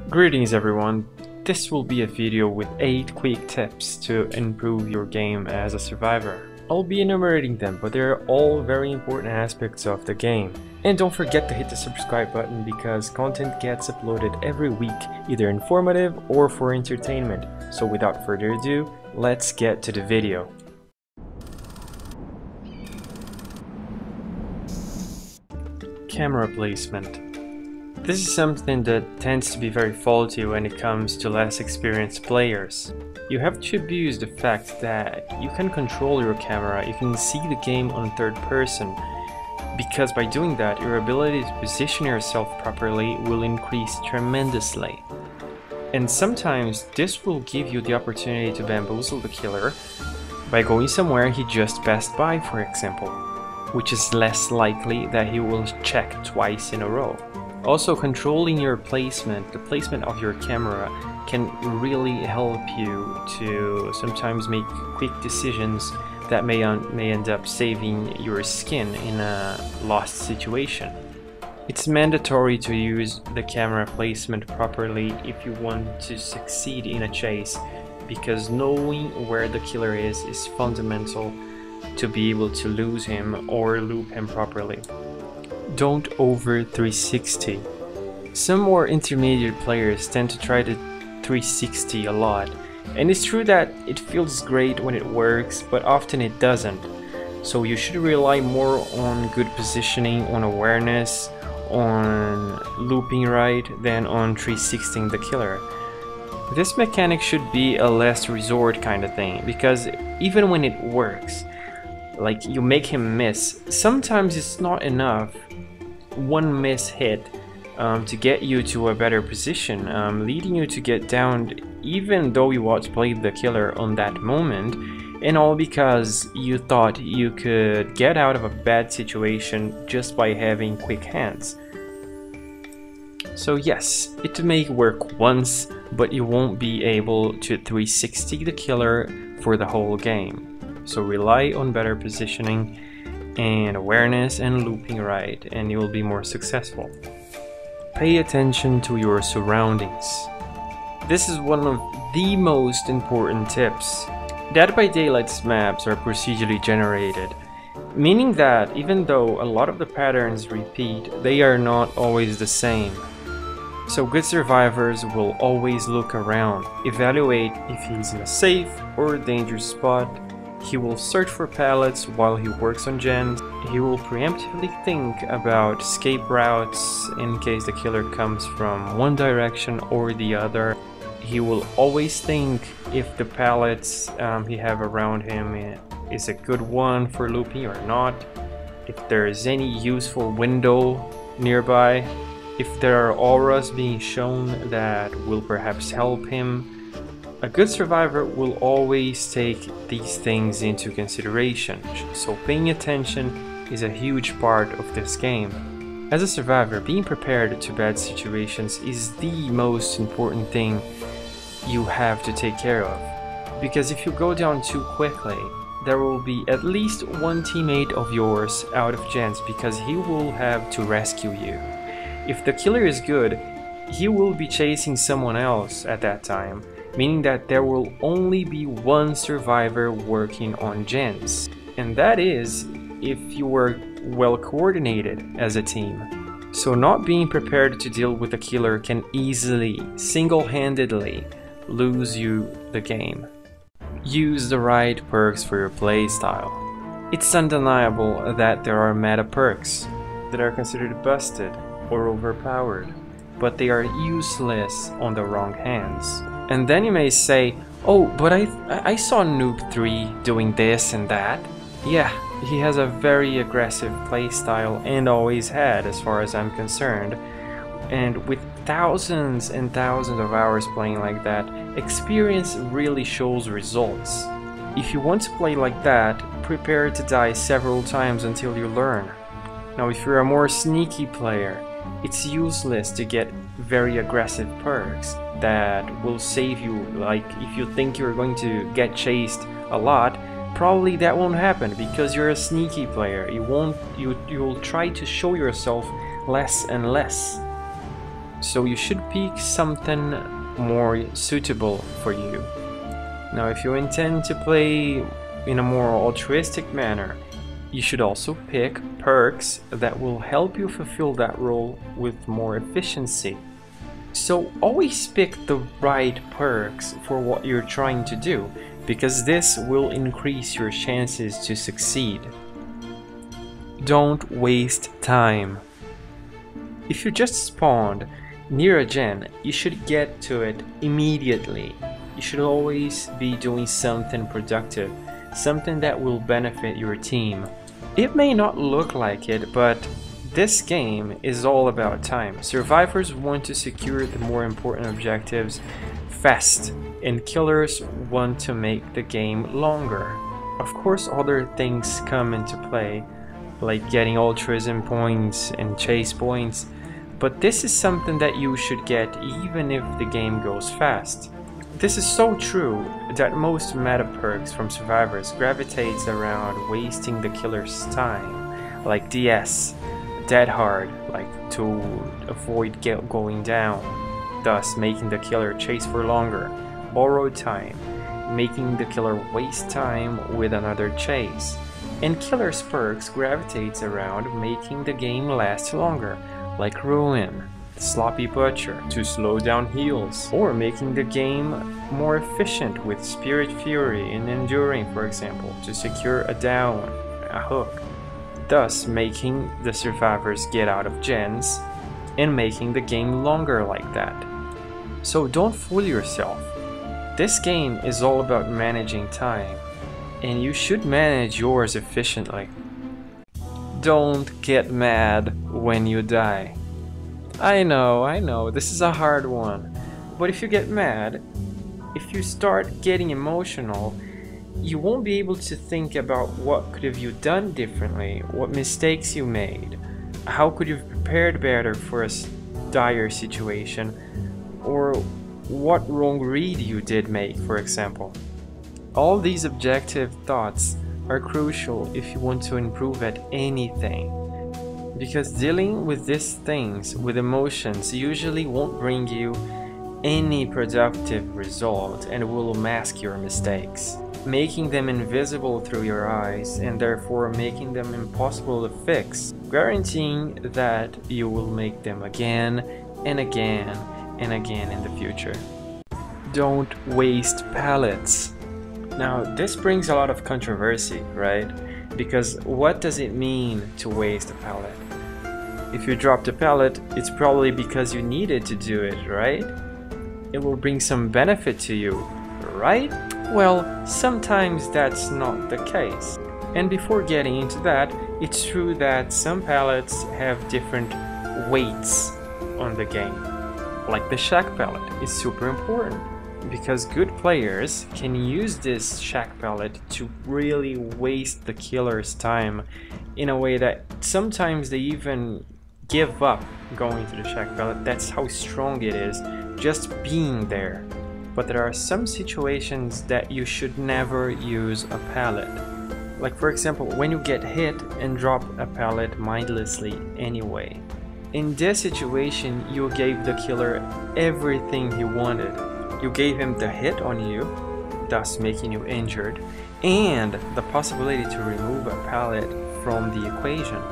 Greetings everyone, this will be a video with 8 quick tips to improve your game as a survivor. I'll be enumerating them, but they're all very important aspects of the game. And don't forget to hit the subscribe button because content gets uploaded every week, either informative or for entertainment. So without further ado, let's get to the video. Camera placement. This is something that tends to be very faulty when it comes to less experienced players. You have to abuse the fact that you can control your camera, you can see the game on third person, because by doing that your ability to position yourself properly will increase tremendously. And sometimes this will give you the opportunity to bamboozle the killer by going somewhere he just passed by, for example, which is less likely that he will check twice in a row. Also, controlling your placement, the placement of your camera, can really help you to sometimes make quick decisions that may end up saving your skin in a lost situation. It's mandatory to use the camera placement properly if you want to succeed in a chase, because knowing where the killer is fundamental to be able to lose him or loop him properly. Don't over 360. Some more intermediate players tend to try to 360 a lot, and it's true that it feels great when it works, but often it doesn't. So you should rely more on good positioning, on awareness, on looping right, than on 360ing the killer. This mechanic should be a last resort kind of thing, because even when it works, like you make him miss, sometimes it's not enough. One miss hit to get you to a better position, leading you to get downed even though you outplayed the killer on that moment, and all because you thought you could get out of a bad situation just by having quick hands. So yes, it may work once, but you won't be able to 360 the killer for the whole game. So rely on better positioning and awareness and looping right, and you will be more successful. Pay attention to your surroundings. This is one of the most important tips. Dead by Daylight's maps are procedurally generated, meaning that even though a lot of the patterns repeat, they are not always the same. So good survivors will always look around, evaluate if he's in a safe or dangerous spot. He will search for pallets while he works on gens. He will preemptively think about escape routes in case the killer comes from one direction or the other. He will always think if the pallets he have around him is a good one for looping or not, if there is any useful window nearby, if there are auras being shown that will perhaps help him. A good survivor will always take these things into consideration, so paying attention is a huge part of this game. As a survivor, being prepared to bad situations is the most important thing you have to take care of, because if you go down too quickly, there will be at least one teammate of yours out of gens because he will have to rescue you. If the killer is good, he will be chasing someone else at that time, meaning that there will only be one survivor working on gens, and that is if you were well coordinated as a team. So not being prepared to deal with a killer can easily, single-handedly, lose you the game. Use the right perks for your playstyle. It's undeniable that there are meta perks that are considered busted or overpowered, but they are useless on the wrong hands. And then you may say, oh, but I saw Noob 3 doing this and that. Yeah, he has a very aggressive playstyle and always had, as far as I'm concerned. And with thousands and thousands of hours playing like that, experience really shows results. If you want to play like that, prepare to die several times until you learn. Now, if you're a more sneaky player, it's useless to get very aggressive perks that will save you. Like if you think you're going to get chased a lot, probably that won't happen because you're a sneaky player. You'll try to show yourself less and less. so you should pick something more suitable for you. Now, if you intend to play in a more altruistic manner, you should also pick perks that will help you fulfill that role with more efficiency. So always pick the right perks for what you're trying to do, because this will increase your chances to succeed. Don't waste time. If you just spawned near a gen, you should get to it immediately. You should always be doing something productive, something that will benefit your team. It may not look like it, but this game is all about time. Survivors want to secure the more important objectives fast, and killers want to make the game longer. Of course, other things come into play, like getting altruism points and chase points, but this is something that you should get even if the game goes fast. This is so true that most meta perks from Survivors gravitates around wasting the killer's time, like DS, Dead Hard, like to avoid going down, thus making the killer chase for longer, Borrowed Time, making the killer waste time with another chase, and killer's perks gravitates around making the game last longer, like Ruin, Sloppy Butcher, to slow down heals, or making the game more efficient with Spirit Fury and Enduring, for example, to secure a down, a hook, thus making the survivors get out of gens and making the game longer like that. So don't fool yourself. This game is all about managing time, and you should manage yours efficiently. Don't get mad when you die. I know, this is a hard one. But if you get mad, if you start getting emotional, you won't be able to think about what could have you done differently, what mistakes you made, how could you have prepared better for a dire situation, or what wrong read you did make, for example. All these objective thoughts are crucial if you want to improve at anything. Because dealing with these things with emotions usually won't bring you any productive result and will mask your mistakes, making them invisible through your eyes and therefore making them impossible to fix, guaranteeing that you will make them again and again and again in the future. Don't waste pallets. Now, this brings a lot of controversy, right? Because what does it mean to waste a pallet? If you dropped a pallet, it's probably because you needed to do it, right? It will bring some benefit to you, right? Well, sometimes that's not the case. And before getting into that, it's true that some pallets have different weights on the game. Like the shack pallet is super important, because good players can use this shack pallet to really waste the killer's time in a way that sometimes they even give up going to the shack pallet. That's how strong it is, just being there. But there are some situations that you should never use a pallet. Like for example, when you get hit and drop a pallet mindlessly anyway. In this situation, you gave the killer everything he wanted. You gave him the hit on you, thus making you injured, and the possibility to remove a pallet from the equation,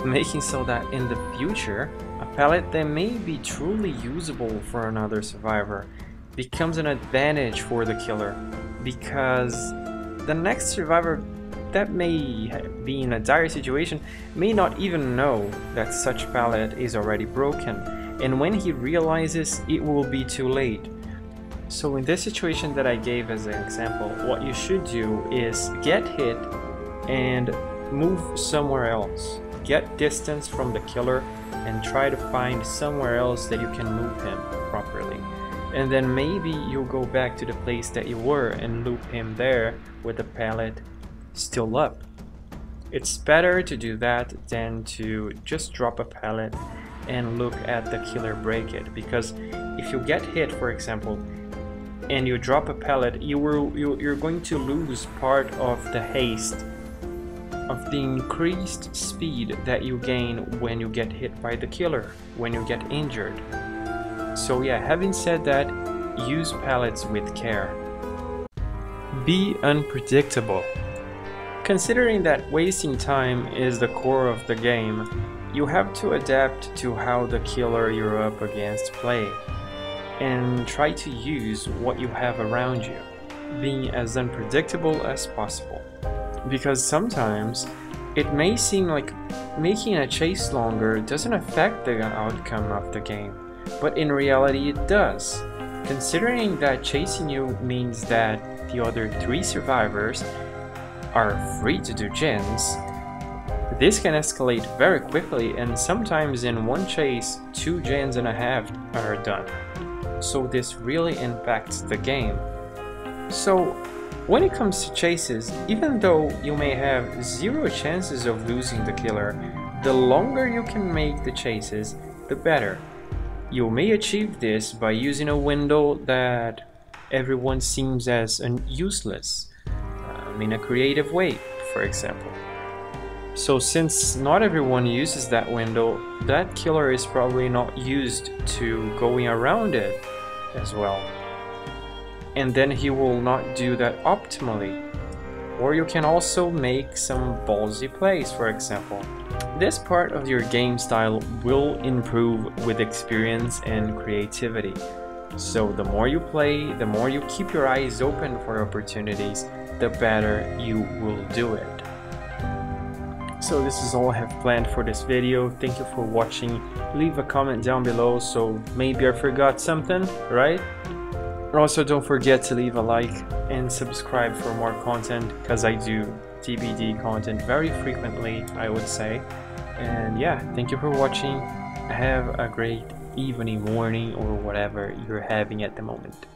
making so that in the future, a pallet that may be truly usable for another survivor becomes an advantage for the killer, because the next survivor that may be in a dire situation may not even know that such pallet is already broken, and when he realizes, it will be too late. So in this situation that I gave as an example, what you should do is get hit and move somewhere else. Get distance from the killer and try to find somewhere else that you can move him properly. And then maybe you'll go back to the place that you were and loop him there with the pallet still up. It's better to do that than to just drop a pallet and look at the killer break it, because if you get hit, for example, and you drop a pallet, you're going to lose part of the haste, of the increased speed that you gain when you get hit by the killer, when you get injured. So yeah, having said that, use palettes with care. Be unpredictable. Considering that wasting time is the core of the game, you have to adapt to how the killer you're up against play, and try to use what you have around you, being as unpredictable as possible. Because sometimes it may seem like making a chase longer doesn't affect the outcome of the game, but in reality it does, considering that chasing you means that the other 3 survivors are free to do gens. This can escalate very quickly, and sometimes in one chase 2 gens and a half are done. So this really impacts the game. So when it comes to chases, even though you may have 0 chances of losing the killer, the longer you can make the chases, the better. You may achieve this by using a window that everyone seems as useless, in a creative way, for example. So since not everyone uses that window, that killer is probably not used to going around it as well. And then he will not do that optimally. Or you can also make some ballsy plays, for example. This part of your game style will improve with experience and creativity. So the more you play, the more you keep your eyes open for opportunities, the better you will do it. So this is all I have planned for this video. Thank you for watching. Leave a comment down below, so maybe I forgot something, right? Also, don't forget to leave a like and subscribe for more content, because I do TBD content very frequently, I would say. And yeah, thank you for watching. Have a great evening, morning, or whatever you're having at the moment.